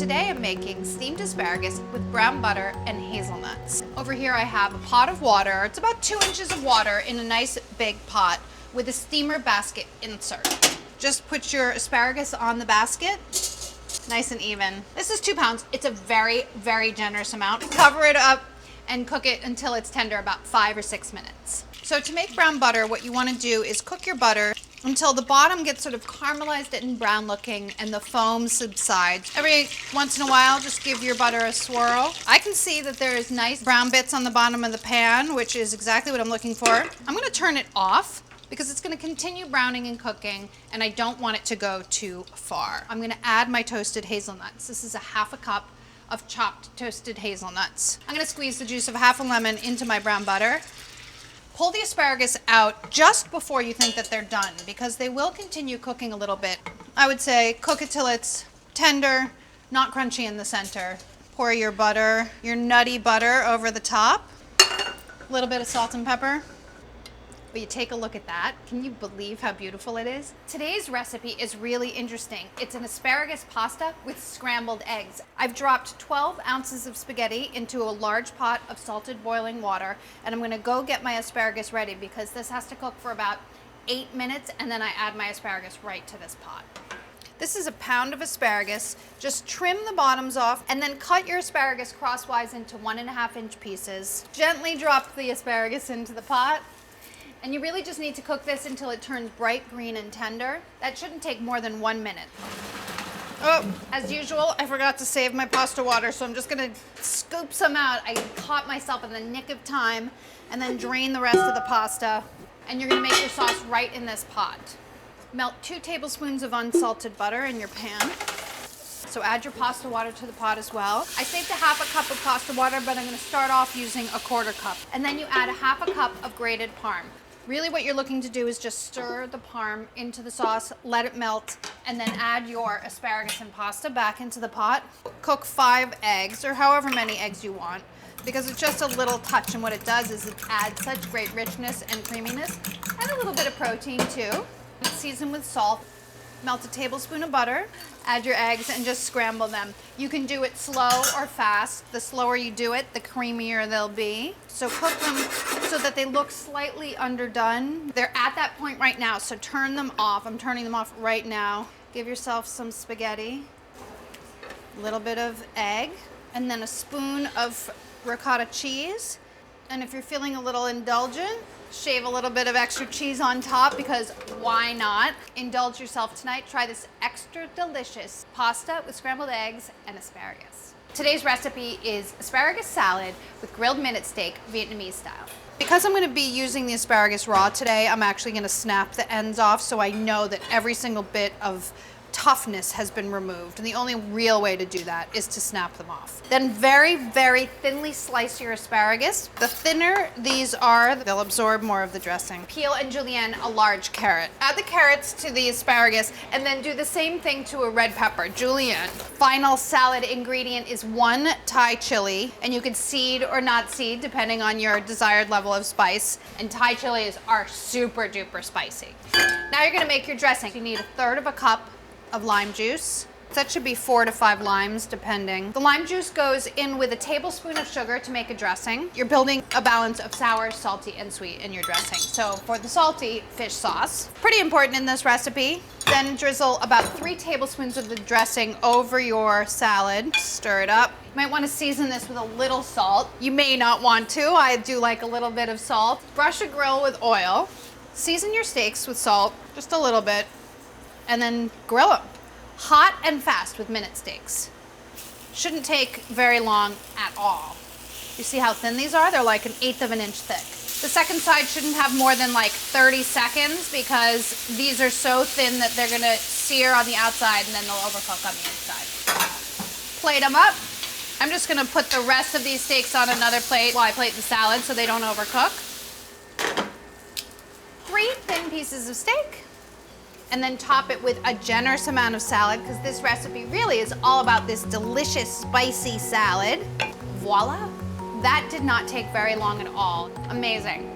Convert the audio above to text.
today I'm making steamed asparagus with brown butter and hazelnuts. Over here I have a pot of water. It's about 2 inches of water in a nice big pot with a steamer basket insert. Just put your asparagus on the basket, nice and even. This is 2 pounds. It's a very, very generous amount. Cover it up and cook it until it's tender, about 5 or 6 minutes. So to make brown butter, what you want to do is cook your butter until the bottom gets sort of caramelized and brown looking and the foam subsides. Every once in a while, just give your butter a swirl. I can see that there's nice brown bits on the bottom of the pan, which is exactly what I'm looking for. I'm going to turn it off because it's going to continue browning and cooking, and I don't want it to go too far. I'm going to add my toasted hazelnuts. This is a half a cup of chopped toasted hazelnuts. I'm going to squeeze the juice of half a lemon into my brown butter. Pull the asparagus out just before you think that they're done, because they will continue cooking a little bit. I would say cook it till it's tender, not crunchy in the center. Pour your butter, your nutty butter over the top. A little bit of salt and pepper. But you take a look at that. Can you believe how beautiful it is? Today's recipe is really interesting. It's an asparagus pasta with scrambled eggs. I've dropped 12 ounces of spaghetti into a large pot of salted boiling water, and I'm gonna go get my asparagus ready because this has to cook for about 8 minutes, and then I add my asparagus right to this pot. This is a pound of asparagus. Just trim the bottoms off and then cut your asparagus crosswise into 1.5 inch pieces. Gently drop the asparagus into the pot. And you really just need to cook this until it turns bright green and tender. That shouldn't take more than 1 minute. Oh, as usual, I forgot to save my pasta water, so I'm just gonna scoop some out. I caught myself in the nick of time, and then drain the rest of the pasta. And you're gonna make your sauce right in this pot. Melt 2 tablespoons of unsalted butter in your pan. So add your pasta water to the pot as well. I saved a half a cup of pasta water, but I'm gonna start off using a 1/4 cup. And then you add a half a cup of grated parm. Really what you're looking to do is just stir the parm into the sauce, let it melt, and then add your asparagus and pasta back into the pot. Cook 5 eggs, or however many eggs you want, because it's just a little touch, and what it does is it adds such great richness and creaminess, and a little bit of protein too. Season with salt. Melt a tablespoon of butter, add your eggs, and just scramble them. You can do it slow or fast. The slower you do it, the creamier they'll be. So cook them so that they look slightly underdone. They're at that point right now, so turn them off. I'm turning them off right now. Give yourself some spaghetti, a little bit of egg, and then a spoon of ricotta cheese. And if you're feeling a little indulgent, shave a little bit of extra cheese on top, because why not? Indulge yourself tonight. Try this extra delicious pasta with scrambled eggs and asparagus. Today's recipe is asparagus salad with grilled minute steak, Vietnamese style. Because I'm gonna be using the asparagus raw today, I'm actually gonna snap the ends off so I know that every single bit of toughness has been removed, and the only real way to do that is to snap them off. Then very, very thinly slice your asparagus. The thinner these are, they'll absorb more of the dressing. Peel and julienne a large carrot. Add the carrots to the asparagus, and then do the same thing to a red pepper, julienne. Final salad ingredient is 1 Thai chili, and you can seed or not seed depending on your desired level of spice, and Thai chilies are super duper spicy. Now you're gonna make your dressing. You need 1/3 cup of lime juice. That should be 4 to 5 limes, depending. The lime juice goes in with a tablespoon of sugar to make a dressing. You're building a balance of sour, salty, and sweet in your dressing. So for the salty, fish sauce. Pretty important in this recipe. Then drizzle about 3 tablespoons of the dressing over your salad. Stir it up. You might want to season this with a little salt. You may not want to. I do like a little bit of salt. Brush a grill with oil. Season your steaks with salt, just a little bit, and then grill them. Hot and fast with minute steaks. Shouldn't take very long at all. You see how thin these are? They're like 1/8 of an inch thick. The second side shouldn't have more than like 30 seconds because these are so thin that they're gonna sear on the outside and then they'll overcook on the inside. Plate them up. I'm just gonna put the rest of these steaks on another plate while I plate the salad so they don't overcook. 3 thin pieces of steak. And then top it with a generous amount of salad, because this recipe really is all about this delicious spicy salad. Voila! That did not take very long at all. Amazing.